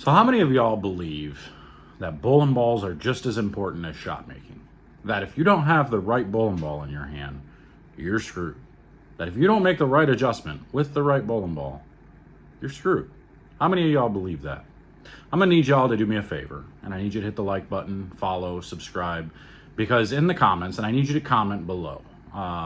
So how many of y'all believe that bowling balls are just as important as shot making? That if you don't have the right bowling ball in your hand, you're screwed. That if you don't make the right adjustment with the right bowling ball, you're screwed. How many of y'all believe that? I'm gonna need y'all to do me a favor, and I need you to hit the like button, follow, subscribe, because in the comments, and I need you to comment below.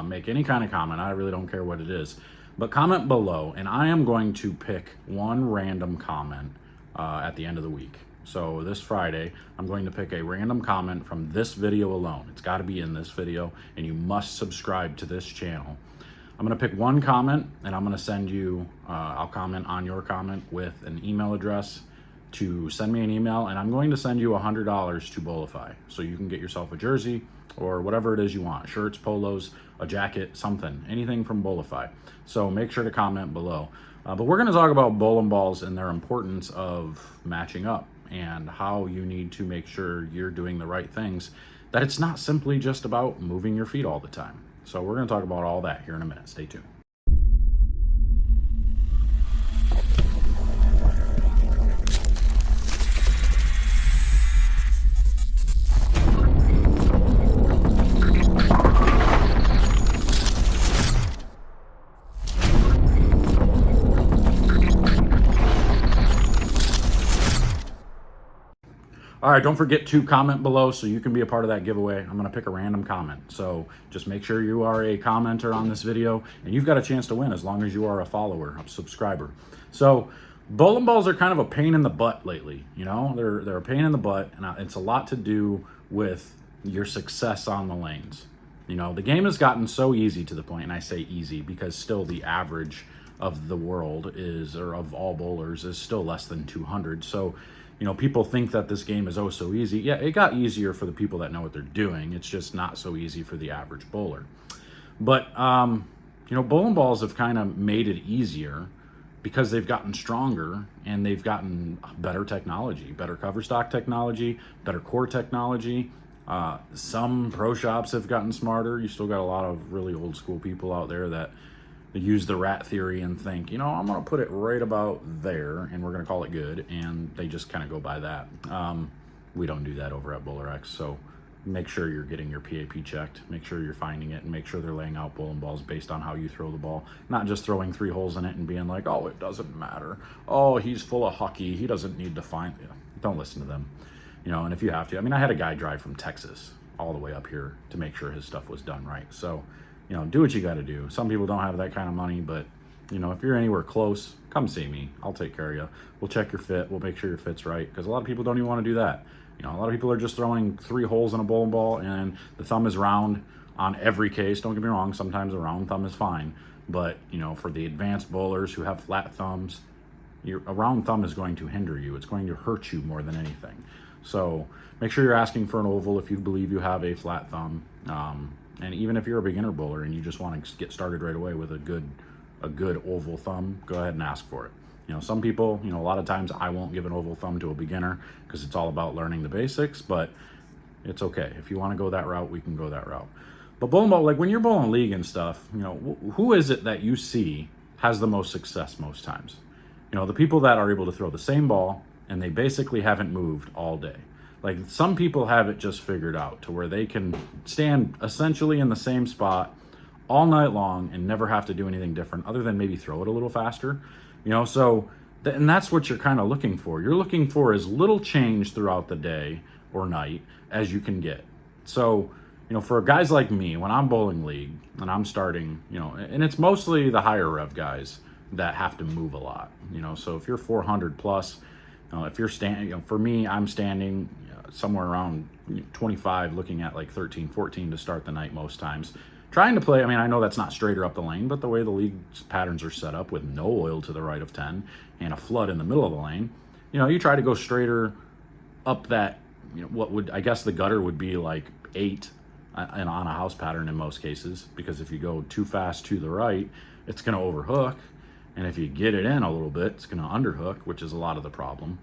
Make any kind of comment, I really don't care what it is, but comment below, and I am going to pick one random comment at the end of the week. So this Friday, I'm going to pick a random comment from this video alone. It's got to be in this video, and you must subscribe to this channel. I'm going to pick one comment, and I'm going to send you, I'll comment on your comment with an email address to send me an email, and I'm going to send you $100 to Bowlify, so you can get yourself a jersey or whatever it is you want, shirts, polos, a jacket, something, anything from Bowlify. So make sure to comment below. But we're going to talk about bowling balls and their importance of matching up and how you need to make sure you're doing the right things, that it's not simply just about moving your feet all the time. So we're going to talk about all that here in a minute. Stay tuned. All right, don't forget to comment below so you can be a part of that giveaway. I'm gonna pick a random comment. So just make sure you are a commenter on this video, and you've got a chance to win as long as you are a follower, a subscriber. So bowling balls are kind of a pain in the butt lately. You know, they're a pain in the butt, and it's a lot to do with your success on the lanes. You know, the game has gotten so easy to the point, and I say easy because still the average of the world is, or of all bowlers, is still less than 200. So you know, people think that this game is oh so easy. Yeah, it got easier for the people that know what they're doing. It's just not so easy for the average bowler. But, you know, bowling balls have kind of made it easier because they've gotten stronger and they've gotten better technology, better cover stock technology, better core technology. Some pro shops have gotten smarter. You still got a lot of really old school people out there that use the rat theory and think, you know, I'm going to put it right about there and we're going to call it good, and they just kind of go by that. We don't do that over at BowlerX, so make sure you're getting your PAP checked, make sure you're finding it, and make sure they're laying out bowling balls based on how you throw the ball, not just throwing 3 holes in it and being like, oh, it doesn't matter. Oh, he's full of hockey. He doesn't need to find it. Don't listen to them. You know, and if you have to, I mean, I had a guy drive from Texas all the way up here to make sure his stuff was done right. So, you know, do what you got to do. Some people don't have that kind of money, but, you know, if you're anywhere close, come see me. I'll take care of you. We'll check your fit. We'll make sure your fit's right, because a lot of people don't even want to do that. You know, a lot of people are just throwing 3 holes in a bowling ball, and the thumb is round on every case. Don't get me wrong. Sometimes a round thumb is fine. But, you know, for the advanced bowlers who have flat thumbs, a round thumb is going to hinder you. It's going to hurt you more than anything. So make sure you're asking for an oval if you believe you have a flat thumb. And even if you're a beginner bowler and you just want to get started right away with a good oval thumb, go ahead and ask for it. You know, some people, you know, a lot of times I won't give an oval thumb to a beginner because it's all about learning the basics, but it's okay. If you want to go that route, we can go that route. But bowling ball, like when you're bowling league and stuff, you know, who is it that you see has the most success most times? You know, the people that are able to throw the same ball and they basically haven't moved all day. Like some people have it just figured out to where they can stand essentially in the same spot all night long and never have to do anything different other than maybe throw it a little faster. You know, so, and that's what you're kind of looking for. You're looking for as little change throughout the day or night as you can get. So, you know, for guys like me, when I'm bowling league and I'm starting, you know, and it's mostly the higher rev guys that have to move a lot, you know, so if you're 400 plus, if you're standing, you know, for me, I'm standing somewhere around 25, looking at like 13, 14 to start the night most times. Trying to play, I mean, I know that's not straighter up the lane, but the way the league patterns are set up with no oil to the right of 10 and a flood in the middle of the lane, you know, you try to go straighter up that, you know, what would, I guess the gutter would be like 8 and on a house pattern in most cases, because if you go too fast to the right, it's going to overhook. And if you get it in a little bit, it's going to underhook, which is a lot of the problem.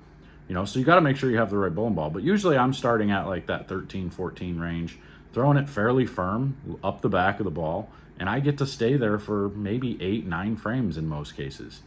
You know, so you got to make sure you have the right bowling ball. But usually I'm starting at like that 13, 14 range, throwing it fairly firm up the back of the ball. And I get to stay there for maybe 8, 9 frames in most cases.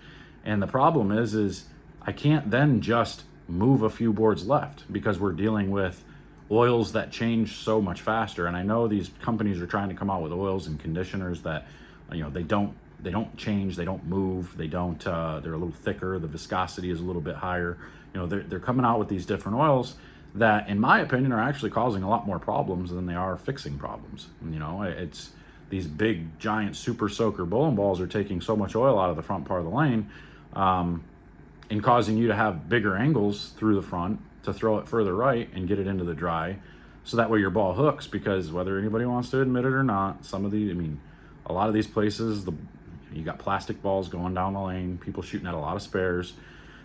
And the problem is I can't then just move a few boards left, because we're dealing with oils that change so much faster. And I know these companies are trying to come out with oils and conditioners that, they don't change, they don't move, they're a little thicker, the viscosity is a little bit higher. They're coming out with these different oils that, in my opinion, are actually causing a lot more problems than they are fixing problems. It's these big giant super soaker bowling balls are taking so much oil out of the front part of the lane, and causing you to have bigger angles through the front to throw it further right and get it into the dry, so that way your ball hooks. Because whether anybody wants to admit it or not, a lot of these places, you got plastic balls going down the lane, people shooting at a lot of spares.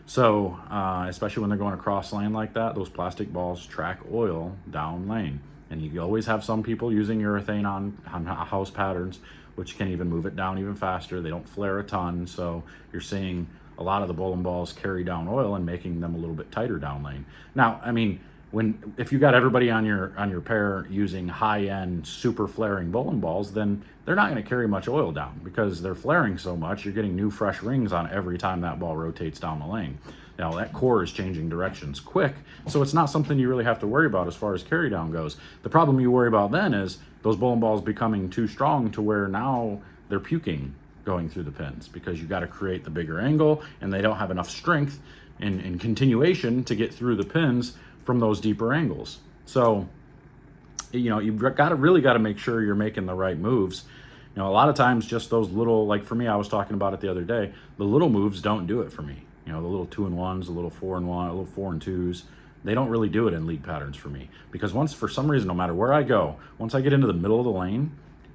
So especially when they're going across lane like that, those plastic balls track oil down lane. And you always have some people using urethane on house patterns, which can even move it down even faster. They don't flare a ton, so you're seeing a lot of the bowling balls carry down oil and making them a little bit tighter down lane. Now, if you got everybody on your pair using high-end super flaring bowling balls, then they're not going to carry much oil down, because they're flaring so much. You're getting new fresh rings on every time that ball rotates down the lane. Now, that core is changing directions quick, so it's not something you really have to worry about as far as carry down goes. The problem you worry about then is those bowling balls becoming too strong to where now they're puking going through the pins, because you got to create the bigger angle, and they don't have enough strength and continuation to get through the pins from those deeper angles. So, you've really got to make sure you're making the right moves. A lot of times just those little, like for me, I was talking about it the other day, the little moves don't do it for me. The little 2-and-1s, the little 4-and-1, a little 4-and-2s, they don't really do it in league patterns for me. Because once, for some reason, no matter where I go, once I get into the middle of the lane,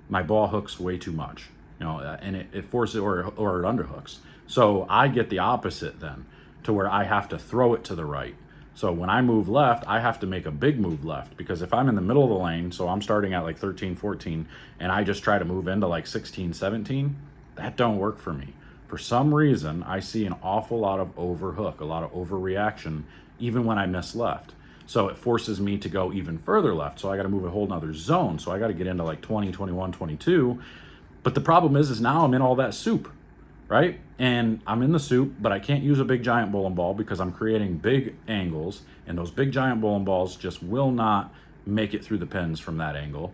my ball hooks way too much. And it forces or it underhooks. So I get the opposite then, to where I have to throw it to the right. So when I move left, I have to make a big move left, because if I'm in the middle of the lane, so I'm starting at like 13, 14, and I just try to move into like 16, 17, that don't work for me. For some reason, I see an awful lot of overhook, a lot of overreaction, even when I miss left. So it forces me to go even further left. So I got to move a whole nother zone. So I got to get into like 20, 21, 22. But the problem is now I'm in all that soup, right? And I'm in the soup, but I can't use a big giant bowling ball because I'm creating big angles, and those big giant bowling balls just will not make it through the pins from that angle.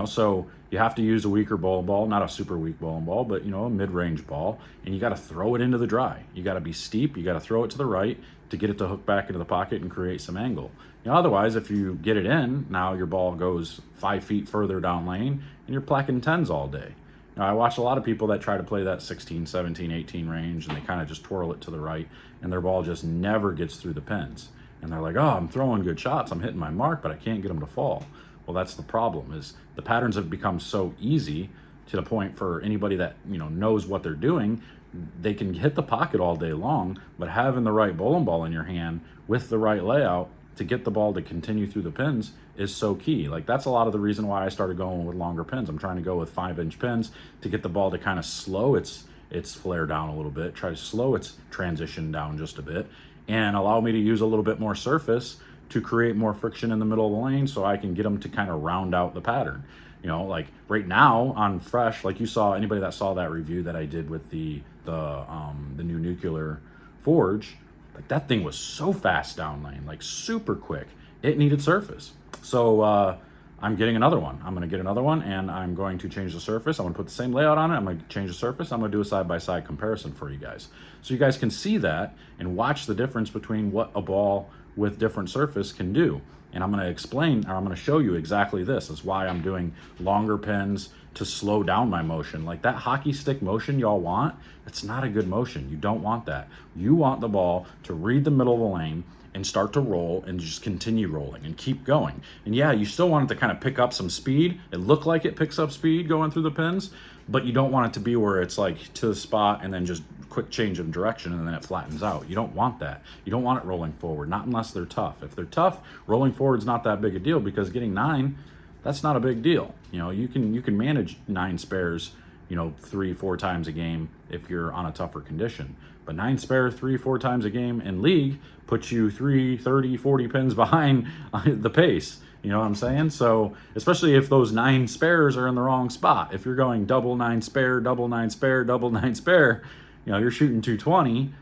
So you have to use a weaker bowling ball, not a super weak bowling ball, but a mid-range ball, and you got to throw it into the dry. You got to be steep, you got to throw it to the right to get it to hook back into the pocket and create some angle. Otherwise, if you get it in, now your ball goes 5 feet further down lane and you're placking 10s all day. I watch a lot of people that try to play that 16, 17, 18 range, and they kind of just twirl it to the right, and their ball just never gets through the pins. And they're like, oh, I'm throwing good shots, I'm hitting my mark, but I can't get them to fall. Well, that's the problem, is the patterns have become so easy to the point for anybody that knows what they're doing. They can hit the pocket all day long, but having the right bowling ball in your hand with the right layout to get the ball to continue through the pins is so key. Like, that's a lot of the reason why I started going with longer pins. I'm trying to go with 5-inch pins to get the ball to kind of slow its flare down a little bit, try to slow its transition down just a bit, and allow me to use a little bit more surface to create more friction in the middle of the lane, so I can get them to kind of round out the pattern. Like right now on Fresh, like you saw, anybody that saw that review that I did with the new nuclear forge, like that thing was so fast down lane, like super quick. It needed surface. So I'm getting another one. I'm going to get another one, and I'm going to change the surface. I'm going to put the same layout on it. I'm going to change the surface. I'm going to do a side-by-side comparison for you guys, so you guys can see that and watch the difference between what a ball with different surface can do. And I'm going to explain, or I'm going to show you exactly this is why I'm doing longer pins to slow down my motion. Like that hockey stick motion y'all want, it's not a good motion. You don't want that. You want the ball to read the middle of the lane and start to roll and just continue rolling and keep going. And yeah, you still want it to kind of pick up some speed. It looked like it picks up speed going through the pins, but you don't want it to be where it's like to the spot and then just quick change of direction and then it flattens out. You don't want that. You don't want it rolling forward, not unless they're tough. If they're tough, rolling forward is not that big a deal, because getting 9, that's not a big deal. You can manage 9 spares, 3-4 times a game if you're on a tougher condition. But 9 spare 3-4 times a game in league puts you 30, 40 pins behind the pace. You know what I'm saying? So especially if those 9 spares are in the wrong spot. If you're going double 9 spare, double 9 spare, double 9 spare, you're shooting 220,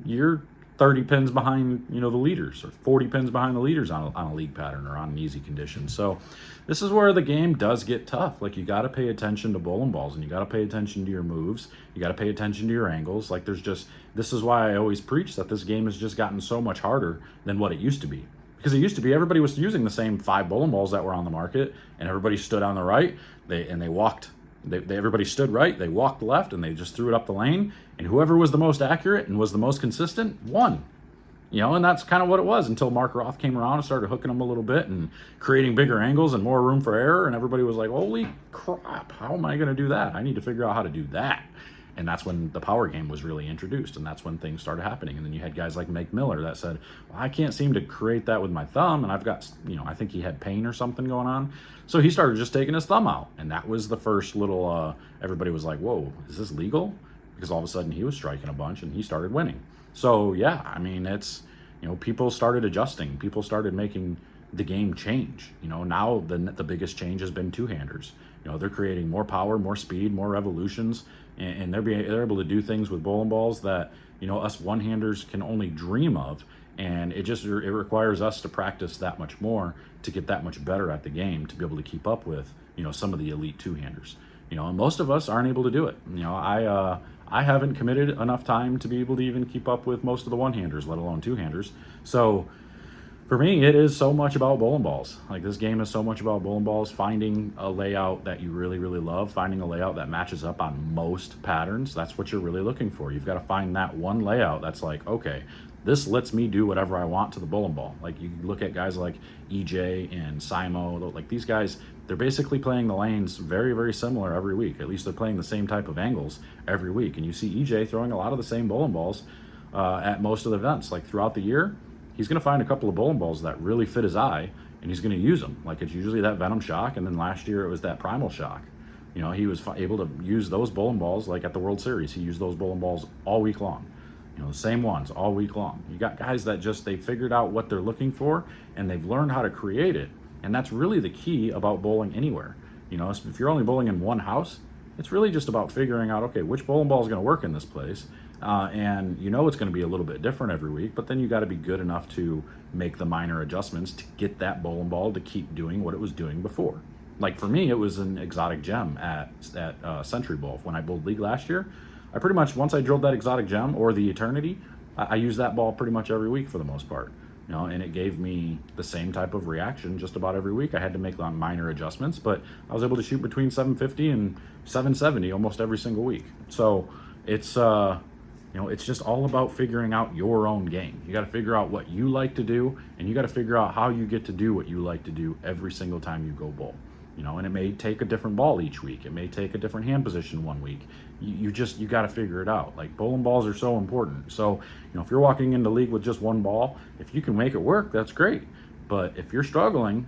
you're 30 pins behind, the leaders, or 40 pins behind the leaders on a league pattern or on an easy condition. So this is where the game does get tough. Like, you got to pay attention to bowling balls, and you got to pay attention to your moves. You got to pay attention to your angles. Like, this is why I always preach that this game has just gotten so much harder than what it used to be. Because it used to be everybody was using the same 5 bowling balls that were on the market, and everybody stood on the right, they walked. Everybody stood right, they walked left, and they just threw it up the lane, and whoever was the most accurate and was the most consistent won. And that's kind of what it was until Mark Roth came around and started hooking them a little bit and creating bigger angles and more room for error, and everybody was like, holy crap, how am I going to do that? I need to figure out how to do that. And that's when the power game was really introduced, and that's when things started happening. And then you had guys like Mike Miller that said, well, I can't seem to create that with my thumb, and I've got, I think he had pain or something going on. So he started just taking his thumb out, and that was the first little, everybody was like, whoa, is this legal? Because all of a sudden he was striking a bunch, and he started winning. So yeah, I mean, it's, people started adjusting. People started making the game change. Now the biggest change has been two-handers. They're creating more power, more speed, more revolutions, and they're able to do things with bowling balls that us one-handers can only dream of. And it requires us to practice that much more to get that much better at the game to be able to keep up with some of the elite two-handers. And most of us aren't able to do it. I haven't committed enough time to be able to even keep up with most of the one-handers, let alone two-handers. So for me, it is so much about bowling balls. Like, this game is so much about bowling balls, finding a layout that you really, really love, finding a layout that matches up on most patterns. That's what you're really looking for. You've got to find that one layout that's like, okay, this lets me do whatever I want to the bowling ball. Like, you look at guys like EJ and Simo, like these guys, they're basically playing the lanes very, very similar every week. At least they're playing the same type of angles every week. And you see EJ throwing a lot of the same bowling balls at most of the events. Like, throughout the year, he's going to find a couple of bowling balls that really fit his eye, and he's going to use them. Like, it's usually that Venom Shock, and then last year it was that Primal Shock. He was able to use those bowling balls, like at the World Series. He used those bowling balls all week long. The same ones all week long. You got guys that they figured out what they're looking for, and they've learned how to create it. And that's really the key about bowling anywhere. If you're only bowling in one house, it's really just about figuring out, okay, which bowling ball is going to work in this place. And it's going to be a little bit different every week, but then you got to be good enough to make the minor adjustments to get that bowling ball to keep doing what it was doing before. Like, for me, it was an exotic gem at Century Bowl. When I bowled league last year, I pretty much, once I drilled that exotic gem or the Eternity, I used that ball pretty much every week for the most part. And it gave me the same type of reaction just about every week. I had to make minor adjustments, but I was able to shoot between 750 and 770 almost every single week. So it's it's just all about figuring out your own game. You got to figure out what you like to do, and you got to figure out how you get to do what you like to do every single time you go bowl. And it may take a different ball each week. It may take a different hand position one week. You got to figure it out. Like, bowling balls are so important. So, if you're walking into league with just one ball, if you can make it work, that's great. But if you're struggling,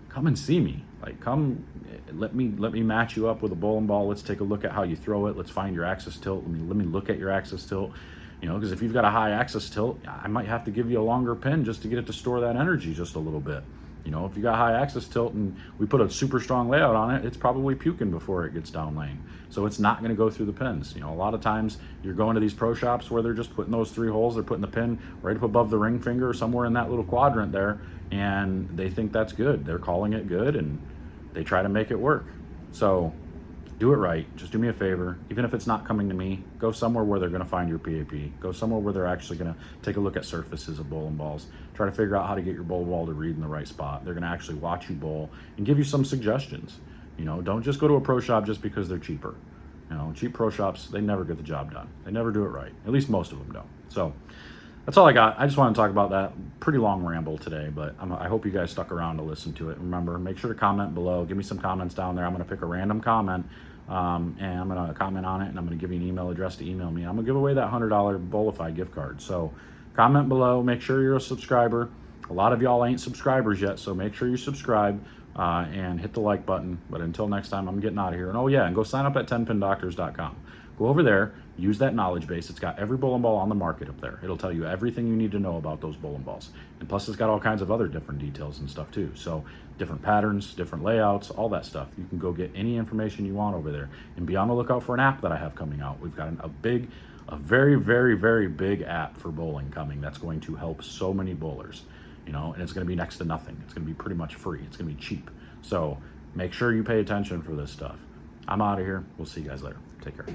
come and see me. Like, come, let me match you up with a bowling ball. Let's take a look at how you throw it. Let's find your axis tilt. Let me look at your axis tilt. Because if you've got a high axis tilt, I might have to give you a longer pin just to get it to store that energy just a little bit. If you got high axis tilt and we put a super strong layout on it, it's probably puking before it gets down lane. So it's not going to go through the pins. A lot of times you're going to these pro shops where they're just putting those 3 holes, they're putting the pin right up above the ring finger or somewhere in that little quadrant there, and they think that's good. They're calling it good, and they try to make it work. So do it right. Just do me a favor. Even if it's not coming to me, go somewhere where they're going to find your PAP. Go somewhere where they're actually going to take a look at surfaces of bowling balls. Try to figure out how to get your bowling ball to read in the right spot. They're going to actually watch you bowl and give you some suggestions. Don't just go to a pro shop just because they're cheaper. Cheap pro shops, they never get the job done. They never do it right. At least most of them don't. So that's all I got. I just want to talk about that. Pretty long ramble today, but I hope you guys stuck around to listen to it. Remember, make sure to comment below. Give me some comments down there. I'm going to pick a random comment, and I'm going to comment on it, and I'm going to give you an email address to email me. I'm going to give away that $100 Bowlify gift card. So comment below. Make sure you're a subscriber. A lot of y'all ain't subscribers yet, so make sure you subscribe and hit the like button. But until next time, I'm getting out of here. And oh yeah, and go sign up at 10pindoctors.com. Go over there, use that knowledge base. It's got every bowling ball on the market up there. It'll tell you everything you need to know about those bowling balls. And plus, it's got all kinds of other different details and stuff too. So different patterns, different layouts, all that stuff. You can go get any information you want over there. And be on the lookout for an app that I have coming out. We've got a big a very, very, very big app for bowling coming that's going to help so many bowlers, you know, and it's going to be next to nothing. It's going to be pretty much free. It's going to be cheap. So make sure you pay attention for this stuff. I'm out of here. We'll see you guys later. Take care.